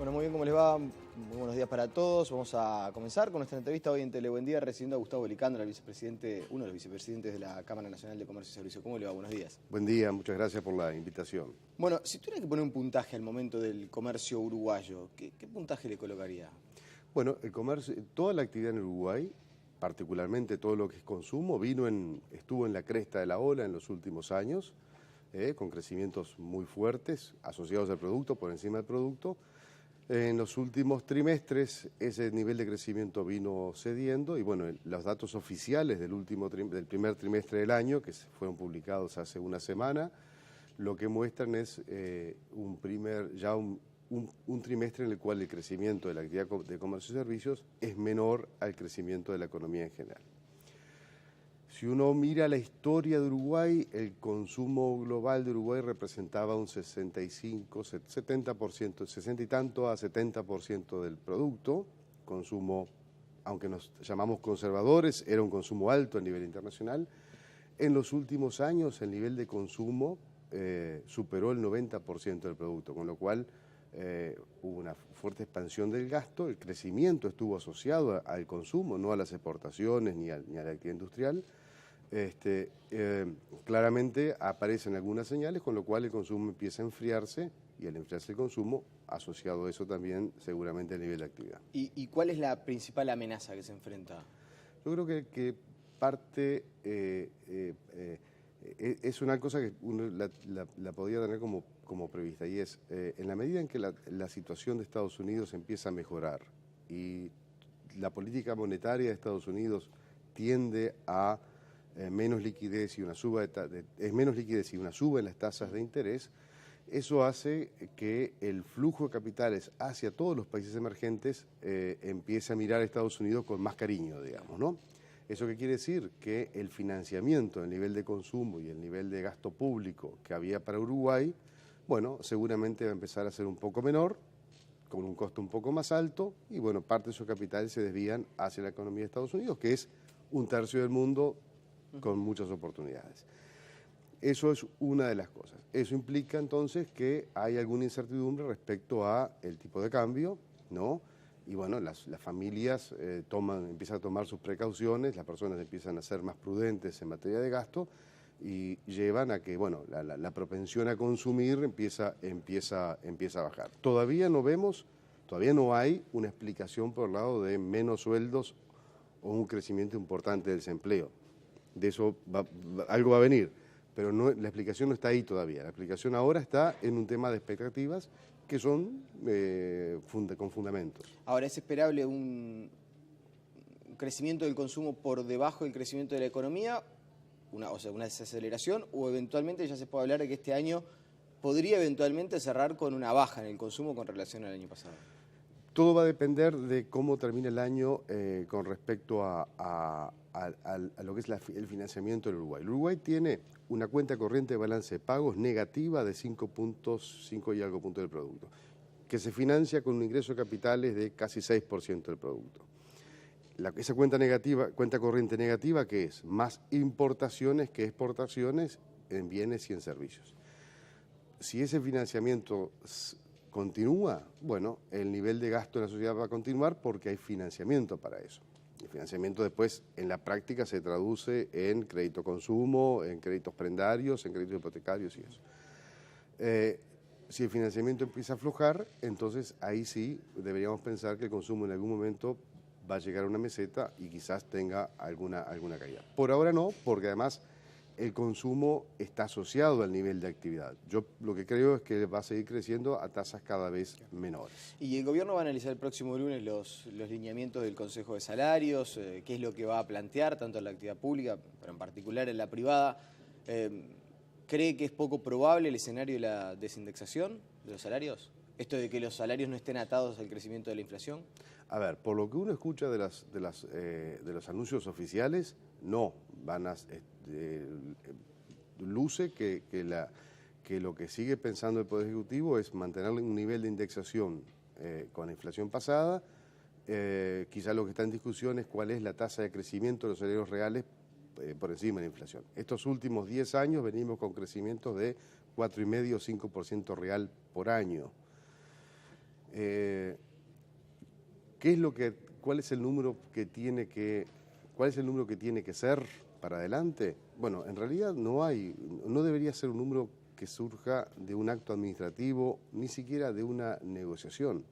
Bueno, muy bien, ¿cómo les va? Muy buenos días para todos. Vamos a comenzar con nuestra entrevista hoy en Telebuendía, recibiendo a Gustavo Licandro, el vicepresidente, uno de los vicepresidentes de la Cámara Nacional de Comercio y Servicio. ¿Cómo le va? Buenos días. Buen día, muchas gracias por la invitación. Bueno, si tuviera que poner un puntaje al momento del comercio uruguayo, ¿qué puntaje le colocaría? Bueno, el comercio, toda la actividad en Uruguay, particularmente todo lo que es consumo, estuvo en la cresta de la ola en los últimos años, con crecimientos muy fuertes asociados al producto, por encima del producto. En los últimos trimestres ese nivel de crecimiento vino cediendo y bueno, los datos oficiales del primer trimestre del año, que fueron publicados hace una semana, lo que muestran es un trimestre en el cual el crecimiento de la actividad de comercio y servicios es menor al crecimiento de la economía en general. Si uno mira la historia de Uruguay, el consumo global de Uruguay representaba un 65, 70%, 60 y tanto a 70% del producto. Consumo, aunque nos llamamos conservadores, era un consumo alto a nivel internacional. En los últimos años el nivel de consumo superó el 90% del producto, con lo cual hubo una fuerte expansión del gasto, el crecimiento estuvo asociado al consumo, no a las exportaciones ni a la actividad industrial. Claramente aparecen algunas señales, con lo cual el consumo empieza a enfriarse y al enfriarse el consumo, asociado a eso también seguramente el nivel de actividad. ¿Y cuál es la principal amenaza que se enfrenta? Yo creo que parte es una cosa que uno la podría tener como prevista, y es en la medida en que la situación de Estados Unidos empieza a mejorar y la política monetaria de Estados Unidos tiende a menos liquidez y una suba en las tasas de interés, eso hace que el flujo de capitales hacia todos los países emergentes empiece a mirar a Estados Unidos con más cariño, digamos, ¿no? ¿Eso qué quiere decir? Que el financiamiento, el nivel de consumo y el nivel de gasto público que había para Uruguay, bueno, seguramente va a empezar a ser un poco menor, con un costo un poco más alto, y bueno, parte de esos capitales se desvían hacia la economía de Estados Unidos, que es un tercio del mundo con muchas oportunidades. Eso es una de las cosas. Eso implica entonces que hay alguna incertidumbre respecto a el tipo de cambio, ¿no? Y bueno, las familias empiezan a tomar sus precauciones, las personas empiezan a ser más prudentes en materia de gasto y llevan a que, bueno, la propensión a consumir empieza a bajar. Todavía no hay una explicación por el lado de menos sueldos o un crecimiento importante del desempleo. De eso algo va a venir, pero la explicación no está ahí todavía. La explicación ahora está en un tema de expectativas que son con fundamentos. Ahora, ¿es esperable un crecimiento del consumo por debajo del crecimiento de la economía, una desaceleración, o eventualmente ya se puede hablar de que este año podría eventualmente cerrar con una baja en el consumo con relación al año pasado? Todo va a depender de cómo termine el año con respecto a lo que es el financiamiento del Uruguay. El Uruguay tiene una cuenta corriente de balance de pagos negativa de 5 y algo puntos del producto, que se financia con un ingreso de capitales de casi 6% del producto. Esa cuenta corriente negativa, ¿qué es? Más importaciones que exportaciones en bienes y en servicios. Si ese financiamiento continúa, bueno, el nivel de gasto en la sociedad va a continuar porque hay financiamiento para eso. El financiamiento después en la práctica se traduce en crédito consumo, en créditos prendarios, en créditos hipotecarios y eso. Si el financiamiento empieza a aflojar, entonces ahí sí deberíamos pensar que el consumo en algún momento va a llegar a una meseta y quizás tenga alguna caída. Por ahora no, porque además el consumo está asociado al nivel de actividad. Yo lo que creo es que va a seguir creciendo a tasas cada vez menores. Y el gobierno va a analizar el próximo lunes los lineamientos del Consejo de Salarios, qué es lo que va a plantear, tanto en la actividad pública, pero en particular en la privada. ¿Cree que es poco probable el escenario de la desindexación de los salarios? ¿Esto de que los salarios no estén atados al crecimiento de la inflación? A ver, por lo que uno escucha de los anuncios oficiales, no van a luce que lo que sigue pensando el Poder Ejecutivo es mantener un nivel de indexación con la inflación pasada. Quizá lo que está en discusión es cuál es la tasa de crecimiento de los salarios reales por encima de la inflación. Estos últimos 10 años venimos con crecimientos de 4,5 o 5% real por año. ¿Qué es cuál es el número que tiene que ser para adelante? Bueno, en realidad no debería ser un número que surja de un acto administrativo, ni siquiera de una negociación.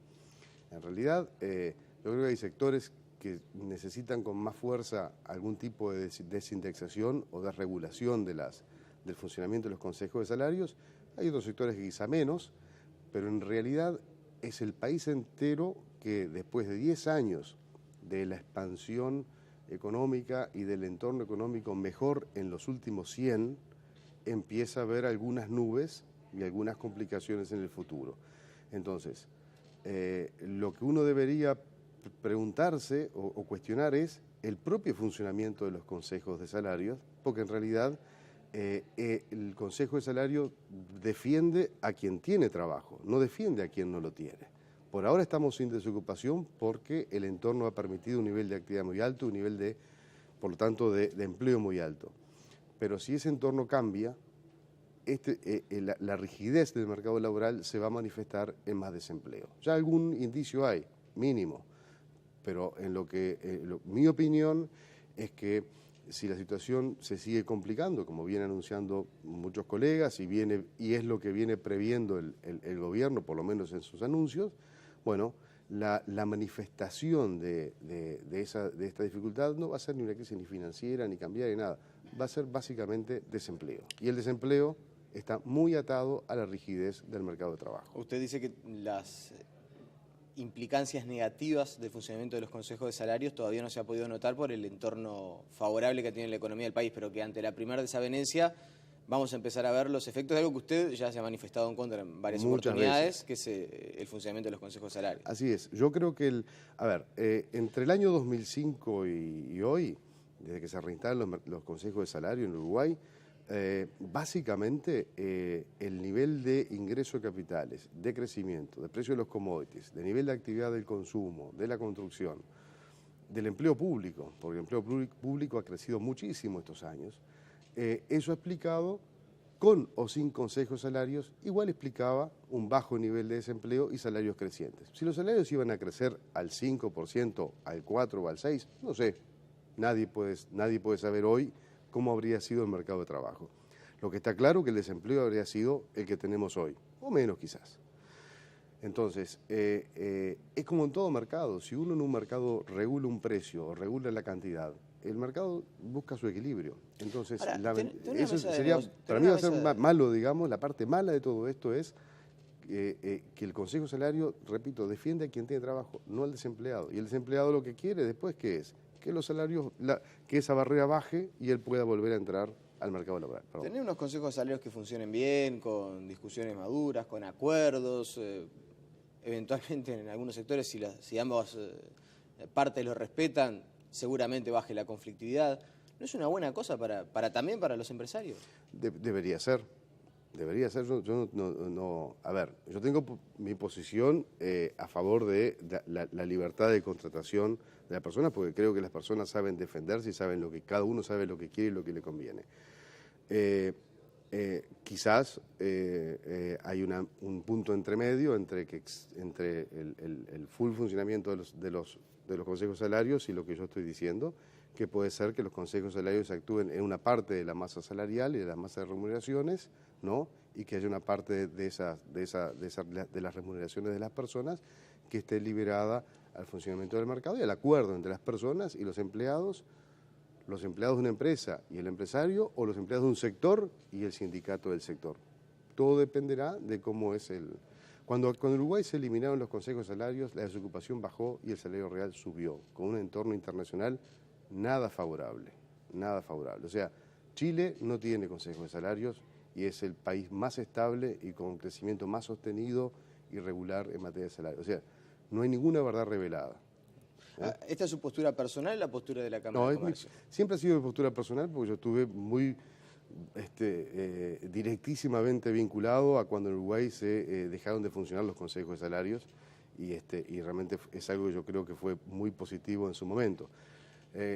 En realidad, yo creo que hay sectores que necesitan con más fuerza algún tipo de desindexación o desregulación del funcionamiento de los consejos de salarios. Hay otros sectores que quizá menos, pero en realidad es el país entero que después de 10 años de la expansión económica y del entorno económico mejor en los últimos 100, empieza a ver algunas nubes y algunas complicaciones en el futuro. Entonces, lo que uno debería preguntarse o cuestionar es el propio funcionamiento de los consejos de salarios, porque en realidad el consejo de salario defiende a quien tiene trabajo, no defiende a quien no lo tiene. Por ahora estamos sin desocupación porque el entorno ha permitido un nivel de actividad muy alto, un nivel por lo tanto, de empleo muy alto. Pero si ese entorno cambia, la rigidez del mercado laboral se va a manifestar en más desempleo. Ya algún indicio hay, mínimo, pero mi opinión es que si la situación se sigue complicando, como vienen anunciando muchos colegas y es lo que viene previendo el gobierno, por lo menos en sus anuncios, bueno, la manifestación de esta dificultad no va a ser ni una crisis ni financiera, ni cambiaria, ni nada. Va a ser básicamente desempleo. Y el desempleo está muy atado a la rigidez del mercado de trabajo. Usted dice que las implicancias negativas del funcionamiento de los consejos de salarios todavía no se ha podido notar por el entorno favorable que tiene la economía del país, pero que ante la primera desavenencia vamos a empezar a ver los efectos de algo que usted ya se ha manifestado en contra en varias oportunidades, que es el funcionamiento de los consejos de salarios. Así es. Yo creo que entre el año 2005 y hoy, desde que se reinstalan los consejos de salario en Uruguay, básicamente el nivel de ingreso de capitales, de crecimiento, de precio de los commodities, de nivel de actividad del consumo, de la construcción, del empleo público, porque el empleo público ha crecido muchísimo estos años, eso ha explicado, con o sin consejos salarios, igual explicaba un bajo nivel de desempleo y salarios crecientes. Si los salarios iban a crecer al 5%, al 4% o al 6%, no sé, nadie puede saber hoy cómo habría sido el mercado de trabajo. Lo que está claro es que el desempleo habría sido el que tenemos hoy, o menos quizás. Entonces, es como en todo mercado, si uno en un mercado regula un precio o regula la cantidad, el mercado busca su equilibrio. Entonces, eso sería, para mí va a ser malo, digamos, la parte mala de todo esto es que el Consejo de Salario, repito, defiende a quien tiene trabajo, no al desempleado. Y el desempleado lo que quiere después, ¿qué es? Que los salarios, que esa barrera baje y él pueda volver a entrar al mercado laboral. Tener unos consejos de salarios que funcionen bien, con discusiones maduras, con acuerdos, eventualmente en algunos sectores, si ambas partes lo respetan, seguramente baje la conflictividad. ¿No es una buena cosa también para los empresarios? Debería ser. Debería ser. A ver, yo tengo mi posición a favor de la libertad de contratación de las personas, porque creo que las personas saben defenderse y saben cada uno sabe lo que quiere y lo que le conviene. Quizás hay un punto entremedio entre el full funcionamiento de los consejos salarios y lo que yo estoy diciendo, que puede ser que los consejos salarios actúen en una parte de la masa salarial y de la masa de remuneraciones, ¿no? Y que haya una parte de las remuneraciones de las personas que esté liberada al funcionamiento del mercado y al acuerdo entre las personas y los empleados de una empresa y el empresario, o los empleados de un sector y el sindicato del sector. Todo dependerá de cómo es Cuando en Uruguay se eliminaron los consejos salarios, la desocupación bajó y el salario real subió, con un entorno internacional nada favorable. O sea, Chile no tiene consejos de salarios y es el país más estable y con crecimiento más sostenido y regular en materia de salario. O sea, no hay ninguna verdad revelada. ¿Esta es su postura personal o la postura de la Cámara de Comercio? Siempre ha sido mi postura personal porque yo estuve muy directísimamente vinculado a cuando en Uruguay se dejaron de funcionar los consejos de salarios y realmente es algo que yo creo que fue muy positivo en su momento.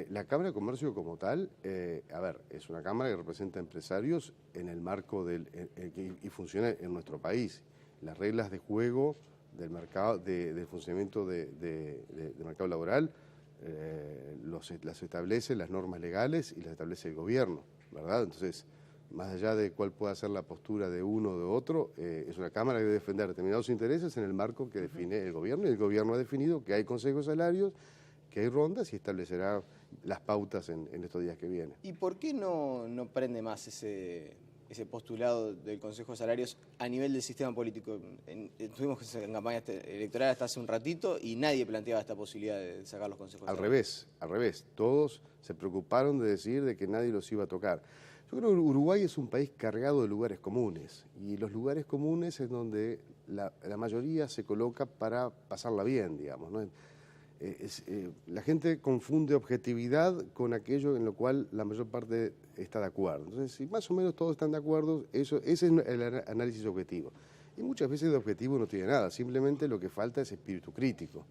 La Cámara de Comercio como tal, es una cámara que representa empresarios en el marco y funciona en nuestro país. Las reglas de juego del mercado, del funcionamiento del mercado laboral, las establecen las normas legales y las establece el gobierno, ¿verdad? Entonces, más allá de cuál pueda ser la postura de uno o de otro, es una Cámara que debe defender determinados intereses en el marco que define el gobierno, y el gobierno ha definido que hay consejos salarios, que hay rondas y establecerá las pautas en estos días que vienen. ¿Y por qué no prende más ese postulado del Consejo de Salarios a nivel del sistema político? Estuvimos en campaña electoral hasta hace un ratito y nadie planteaba esta posibilidad de sacar los consejos salarios. Al revés. Todos se preocuparon de decir de que nadie los iba a tocar. Yo creo que Uruguay es un país cargado de lugares comunes, y los lugares comunes es donde la mayoría se coloca para pasarla bien, digamos, ¿no? La gente confunde objetividad con aquello en lo cual la mayor parte está de acuerdo. Entonces, si más o menos todos están de acuerdo, ese es el análisis objetivo. Y muchas veces de objetivo no tiene nada, simplemente lo que falta es espíritu crítico.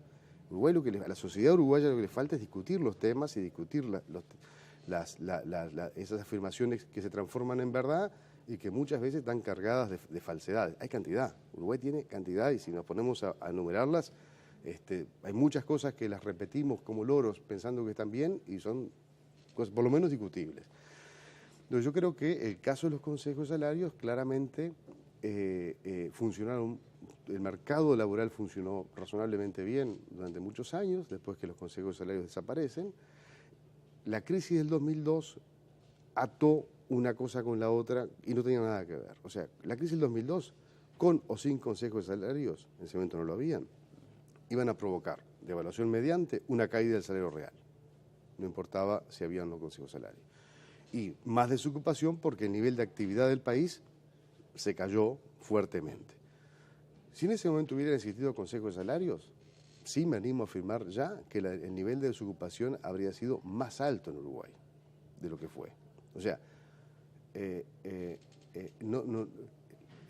Uruguay, a la sociedad uruguaya lo que le falta es discutir los temas y discutir esas afirmaciones que se transforman en verdad y que muchas veces están cargadas de falsedades. Hay cantidad, Uruguay tiene cantidad, y si nos ponemos a enumerarlas, hay muchas cosas que las repetimos como loros pensando que están bien y son cosas por lo menos discutibles. Entonces, yo creo que el caso de los consejos salarios claramente funcionaron. El mercado laboral funcionó razonablemente bien durante muchos años, después que los consejos salarios desaparecen. La crisis del 2002 ató una cosa con la otra y no tenía nada que ver. O sea, la crisis del 2002, con o sin consejos salarios, en ese momento no lo habían, iban a provocar, devaluación mediante, una caída del salario real. No importaba si había o no consejos salarios. Y más desocupación porque el nivel de actividad del país se cayó fuertemente. Si en ese momento hubieran existido consejos salarios, sí me animo a afirmar ya que el nivel de desocupación habría sido más alto en Uruguay de lo que fue. O sea,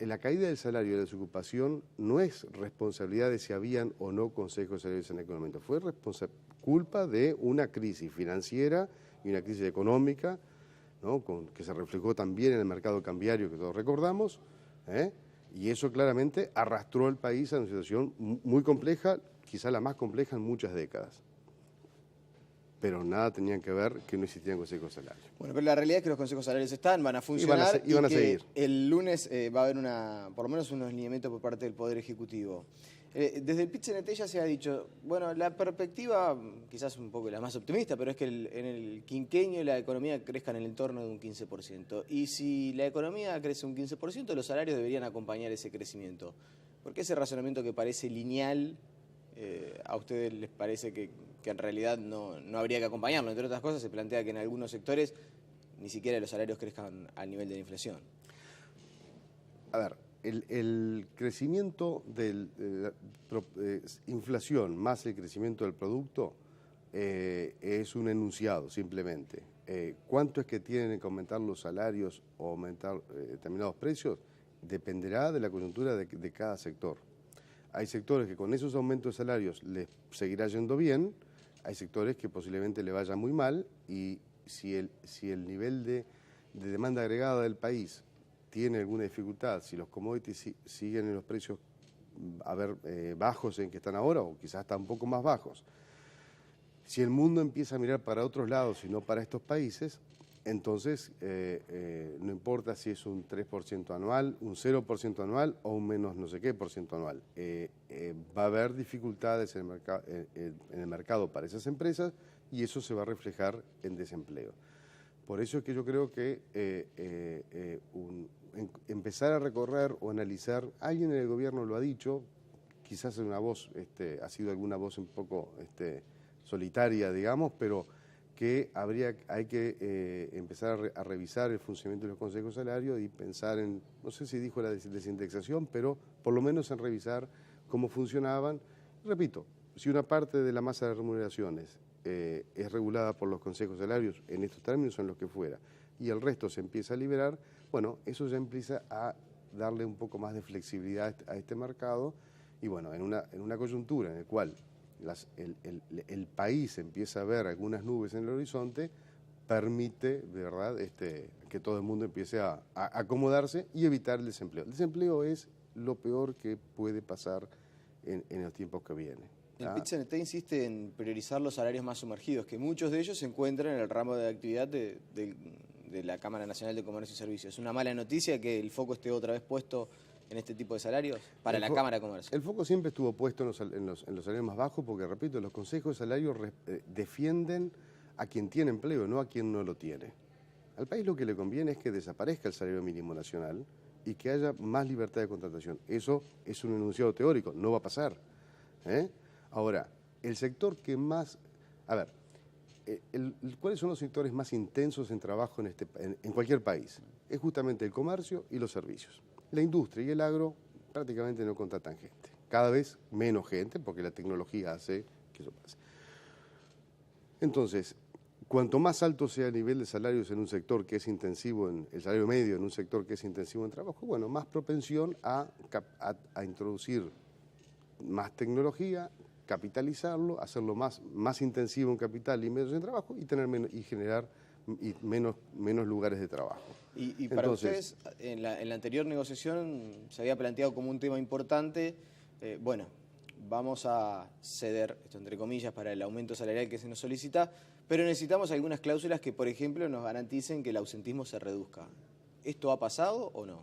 la caída del salario y la desocupación no es responsabilidad de si habían o no consejos salarios en aquel momento, fue culpa de una crisis financiera y una crisis económica, ¿no? Que se reflejó también en el mercado cambiario que todos recordamos, y eso claramente arrastró al país a una situación muy compleja, quizá la más compleja en muchas décadas. Pero nada tenían que ver que no existían consejos salarios. Bueno, pero la realidad es que los consejos salarios están, van a funcionar y van a seguir. El lunes va a haber por lo menos unos lineamientos por parte del Poder Ejecutivo. Desde el PIT-CNT ya se ha dicho, bueno, la perspectiva, quizás un poco la más optimista, pero es que en el quinquenio la economía crezca en el entorno de un 15%. Y si la economía crece un 15%, los salarios deberían acompañar ese crecimiento. ¿Por qué ese razonamiento que parece lineal, a ustedes les parece que en realidad no habría que acompañarlo? Entre otras cosas, se plantea que en algunos sectores ni siquiera los salarios crezcan al nivel de la inflación. A ver, el crecimiento de la inflación más el crecimiento del producto es un enunciado, simplemente. ¿Cuánto es que tienen que aumentar los salarios o aumentar determinados precios? Dependerá de la coyuntura de cada sector. Hay sectores que con esos aumentos de salarios les seguirá yendo bien, hay sectores que posiblemente le vaya muy mal, y si el nivel de demanda agregada del país tiene alguna dificultad, si los commodities siguen en los precios bajos en que están ahora, o quizás hasta un poco más bajos, si el mundo empieza a mirar para otros lados y no para estos países, entonces no importa si es un 3% anual, un 0% anual o un menos no sé qué por ciento anual. Va a haber dificultades en el mercado para esas empresas, y eso se va a reflejar en desempleo. Por eso es que yo creo que empezar a recorrer o analizar, alguien en el gobierno lo ha dicho, quizás en una voz, ha sido alguna voz un poco solitaria, digamos, pero que hay que empezar a revisar el funcionamiento de los consejos salarios y pensar en, no sé si dijo la desindexación, pero por lo menos en revisar cómo funcionaban. Repito, si una parte de la masa de remuneraciones es regulada por los consejos salarios en estos términos o en los que fuera, y el resto se empieza a liberar, bueno, eso ya empieza a darle un poco más de flexibilidad a este mercado, y bueno, en una coyuntura en la cual el país empieza a ver algunas nubes en el horizonte, permite, ¿verdad?, que todo el mundo empiece a acomodarse y evitar el desempleo. El desempleo es lo peor que puede pasar en los tiempos que vienen. El PIT-CNT insiste en priorizar los salarios más sumergidos, que muchos de ellos se encuentran en el ramo de actividad de la Cámara Nacional de Comercio y Servicios. ¿Es una mala noticia que el foco esté otra vez puesto en este tipo de salarios para la Cámara de Comercio? El foco siempre estuvo puesto en los salarios más bajos porque, repito, los consejos de salario defienden a quien tiene empleo, no a quien no lo tiene. Al país lo que le conviene es que desaparezca el salario mínimo nacional y que haya más libertad de contratación. Eso es un enunciado teórico, no va a pasar. Ahora, el sector que más... A ver, ¿cuáles son los sectores más intensos en trabajo en cualquier país? Es justamente el comercio y los servicios. La industria y el agro prácticamente no contratan gente. Cada vez menos gente, porque la tecnología hace que eso pase. Entonces, cuanto más alto sea el nivel de salarios en un sector que es intensivo, el salario medio en un sector que es intensivo en trabajo, bueno, más propensión a introducir más tecnología, capitalizarlo, hacerlo más intensivo en capital y menos en trabajo y generar menos lugares de trabajo. Y para ustedes, en la anterior negociación se había planteado como un tema importante, bueno, vamos a ceder, esto entre comillas, para el aumento salarial que se nos solicita, pero necesitamos algunas cláusulas que, por ejemplo, nos garanticen que el ausentismo se reduzca. ¿Esto ha pasado o no?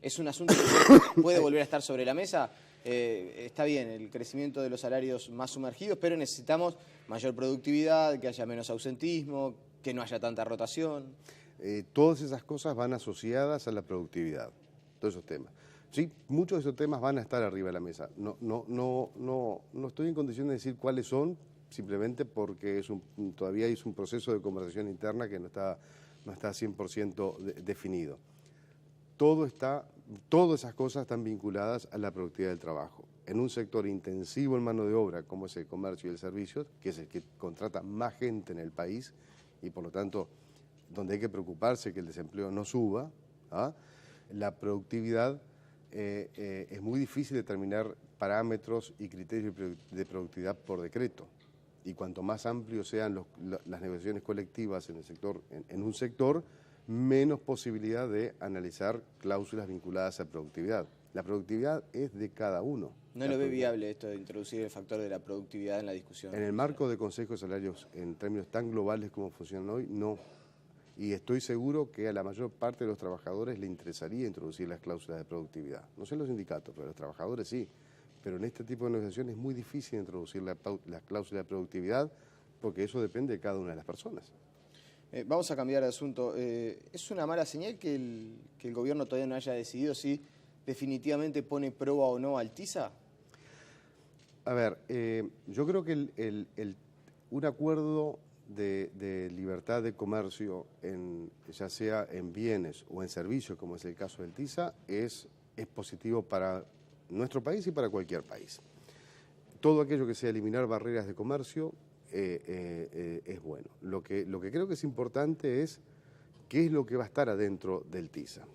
¿Es un asunto que puede volver a estar sobre la mesa? Está bien el crecimiento de los salarios más sumergidos, pero necesitamos mayor productividad, que haya menos ausentismo, que no haya tanta rotación. Todas esas cosas van asociadas a la productividad, todos esos temas. Sí, muchos de esos temas van a estar arriba de la mesa. No estoy en condición de decir cuáles son, simplemente porque todavía es un proceso de conversación interna que no está 100% definido. Todas esas cosas están vinculadas a la productividad del trabajo. En un sector intensivo en mano de obra, como es el comercio y el servicio, que es el que contrata más gente en el país y por lo tanto donde hay que preocuparse que el desempleo no suba, la productividad es muy difícil determinar parámetros y criterios de productividad por decreto. Y cuanto más amplios sean las negociaciones colectivas en un sector, menos posibilidad de analizar cláusulas vinculadas a productividad. La productividad es de cada uno. ¿No lo ve viable esto de introducir el factor de la productividad en la discusión? En el marco de consejos de salarios en términos tan globales como funcionan hoy, no. Y estoy seguro que a la mayor parte de los trabajadores le interesaría introducir las cláusulas de productividad. No sé los sindicatos, pero los trabajadores sí. Pero en este tipo de negociaciones es muy difícil introducir las cláusulas de productividad porque eso depende de cada una de las personas. Vamos a cambiar de asunto. ¿Es una mala señal que el gobierno todavía no haya decidido si definitivamente pone prueba o no al TISA? A ver, yo creo que un acuerdo de libertad de comercio, ya sea en bienes o en servicios, como es el caso del TISA, es positivo para nuestro país y para cualquier país. Todo aquello que sea eliminar barreras de comercio es bueno. Lo que creo que es importante es qué es lo que va a estar adentro del TISA.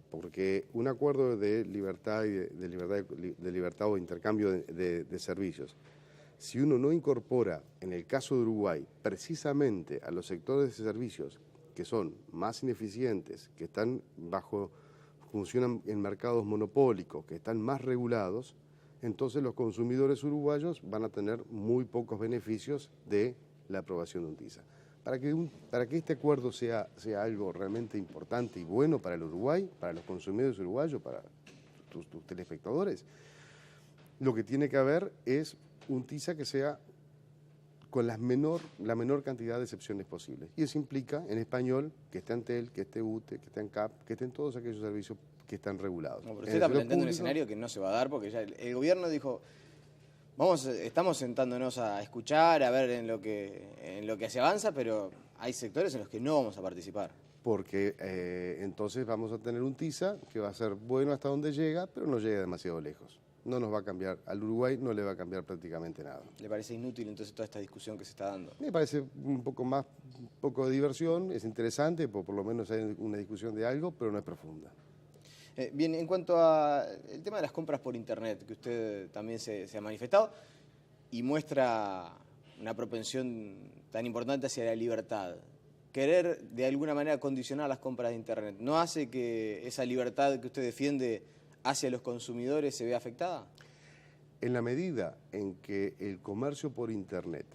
Porque un acuerdo de libertad de libertad o intercambio de servicios, si uno no incorpora, en el caso de Uruguay, precisamente a los sectores de servicios que son más ineficientes, que funcionan en mercados monopólicos, que están más regulados, entonces los consumidores uruguayos van a tener muy pocos beneficios de la aprobación de un TISA. Para que este acuerdo sea algo realmente importante y bueno para el Uruguay, para los consumidores uruguayos, para tus telespectadores, lo que tiene que haber es un TISA que sea con la menor cantidad de excepciones posibles. Y eso implica, en español, que esté Antel, que esté UTE, que esté ANCAP, que estén todos aquellos servicios que están regulados. No, pero usted está planteando un escenario que no se va a dar porque ya el gobierno dijo, estamos sentándonos a escuchar, a ver en lo que se avanza, pero hay sectores en los que no vamos a participar. Porque entonces vamos a tener un TISA que va a ser bueno hasta donde llega, pero no llega demasiado lejos. No nos va a cambiar, al Uruguay no le va a cambiar prácticamente nada. ¿Le parece inútil entonces toda esta discusión que se está dando? Me parece un poco de diversión, es interesante, por lo menos hay una discusión de algo, pero no es profunda. Bien, en cuanto al tema de las compras por Internet, que usted también se ha manifestado y muestra una propensión tan importante hacia la libertad, querer de alguna manera condicionar las compras de Internet, ¿no hace que esa libertad que usted defiende hacia los consumidores se vea afectada? En la medida en que el comercio por Internet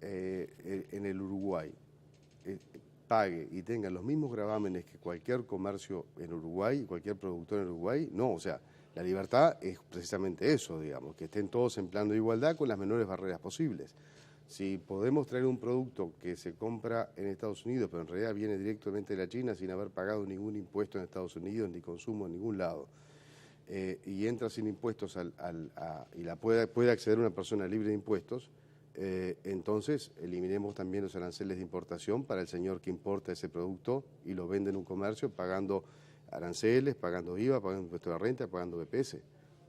en el Uruguay pague y tenga los mismos gravámenes que cualquier comercio en Uruguay, cualquier productor en Uruguay, no, o sea, la libertad es precisamente eso, digamos, que estén todos en plano de igualdad con las menores barreras posibles. Si podemos traer un producto que se compra en Estados Unidos, pero en realidad viene directamente de la China sin haber pagado ningún impuesto en Estados Unidos, ni consumo en ningún lado, y entra sin impuestos y puede acceder una persona libre de impuestos, entonces eliminemos también los aranceles de importación para el señor que importa ese producto y lo vende en un comercio pagando aranceles, pagando IVA, pagando impuesto de la renta, pagando BPS.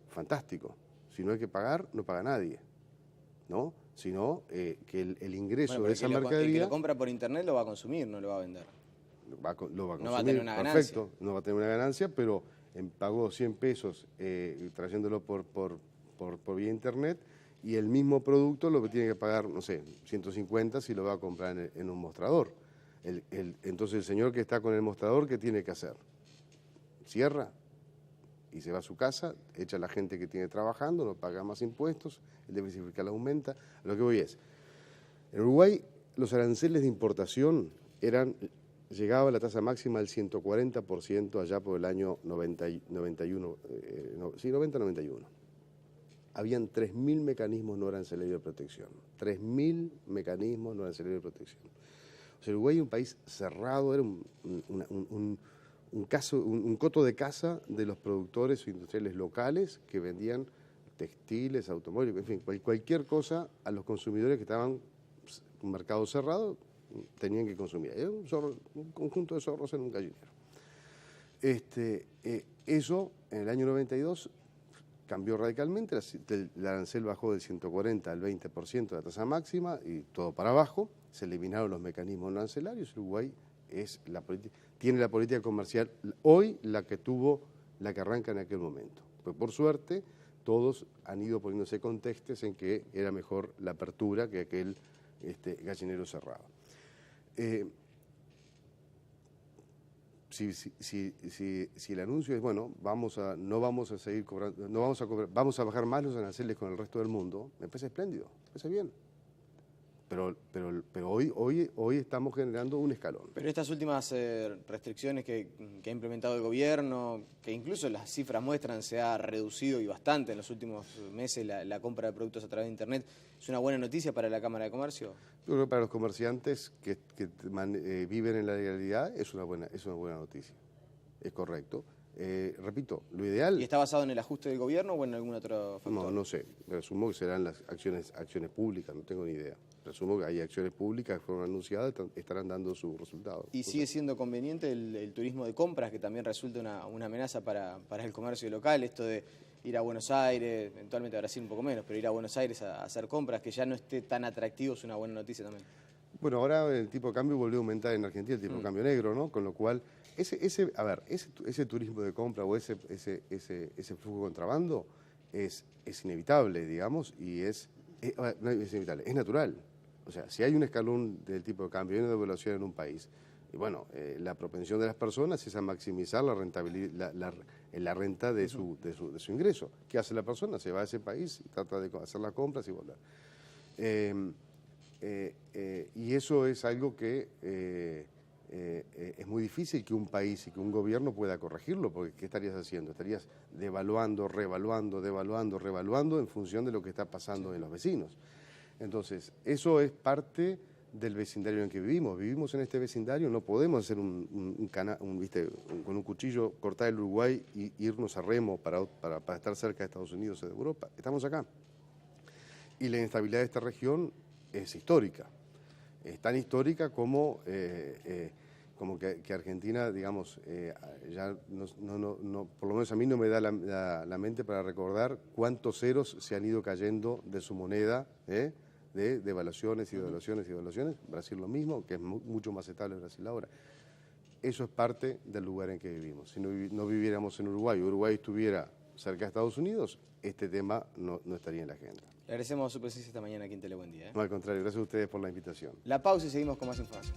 Fantástico. Si no hay que pagar, no paga nadie, ¿no? Sino que el ingreso de esa mercadería... El que lo compra por Internet lo va a consumir, no lo va a vender. Lo va a consumir, no va a tener una ganancia. Perfecto, no va a tener una ganancia, pero pagó 100 pesos trayéndolo por vía Internet, y el mismo producto lo que tiene que pagar, no sé, 150 si lo va a comprar en un mostrador. Entonces el señor que está con el mostrador, ¿qué tiene que hacer? Cierra y se va a su casa, echa a la gente que tiene trabajando, no paga más impuestos, el déficit fiscal aumenta. Lo que voy es, en Uruguay los aranceles de importación llegaba a la tasa máxima del 140% allá por el año 91. Habían 3.000 mecanismos no arancelarios de protección. 3.000 mecanismos no arancelarios de protección. O sea, Uruguay es un país cerrado, era un coto de caza de los productores industriales locales que vendían textiles, automóviles, en fin, cualquier cosa a los consumidores que estaban en un mercado cerrado tenían que consumir. Era un conjunto de zorros en un gallinero. Eso en el año 92 cambió radicalmente, el arancel bajó del 140 al 20% de la tasa máxima y todo para abajo, se eliminaron los mecanismos no arancelarios. Uruguay tiene la política comercial hoy la que arranca en aquel momento. Pues por suerte todos han ido poniéndose contextos en que era mejor la apertura que aquel gallinero cerrado. Si el anuncio es, bueno, no vamos a seguir cobrando, vamos a bajar más los aranceles con el resto del mundo, me parece espléndido, me parece bien. Pero hoy estamos generando un escalón. Pero estas últimas restricciones que ha implementado el gobierno, que incluso las cifras muestran, se ha reducido y bastante en los últimos meses la compra de productos a través de Internet, ¿es una buena noticia para la Cámara de Comercio? Yo creo que para los comerciantes que viven en la legalidad es una buena noticia, es correcto. Repito, lo ideal... ¿Y está basado en el ajuste del gobierno o en algún otro factor? No sé, presumo que serán las acciones públicas, no tengo ni idea. Presumo que hay acciones públicas que fueron anunciadas, estarán dando su resultado. ¿Y sigue siendo conveniente el turismo de compras, que también resulta una amenaza para el comercio local, esto de ir a Buenos Aires, eventualmente a Brasil un poco menos, pero ir a Buenos Aires a hacer compras, que ya no esté tan atractivo, es una buena noticia también? Bueno, ahora el tipo de cambio volvió a aumentar en Argentina, el tipo de cambio negro, ¿no? Con lo cual, ese turismo de compra o ese flujo de contrabando es inevitable, digamos, no es inevitable, es natural. O sea, si hay un escalón del tipo de cambio y una devaluación en un país, y bueno, la propensión de las personas es a maximizar la rentabilidad, la renta de su ingreso. ¿Qué hace la persona? Se va a ese país y trata de hacer las compras y volver. Y eso es algo que es muy difícil que un país y que un gobierno pueda corregirlo, porque ¿qué estarías haciendo? Estarías devaluando, revaluando en función de lo que está pasando en los vecinos. Entonces, eso es parte del vecindario en el que vivimos. Vivimos en este vecindario, no podemos hacer con un cuchillo cortar el Uruguay y irnos a remo para estar cerca de Estados Unidos o de Europa. Estamos acá. Y la inestabilidad de esta región es histórica. Es tan histórica como que Argentina, digamos, ya por lo menos a mí no me da la mente para recordar cuántos ceros se han ido cayendo de su moneda, de devaluaciones y devaluaciones y devaluaciones. Brasil lo mismo, que es mucho más estable Brasil ahora. Eso es parte del lugar en que vivimos. Si no viviéramos en Uruguay, Uruguay estuviera cerca de Estados Unidos, este tema no estaría en la agenda. Le agradecemos su presencia esta mañana aquí en Tele Buen Día. No, al contrario, gracias a ustedes por la invitación. La pausa y seguimos con más información.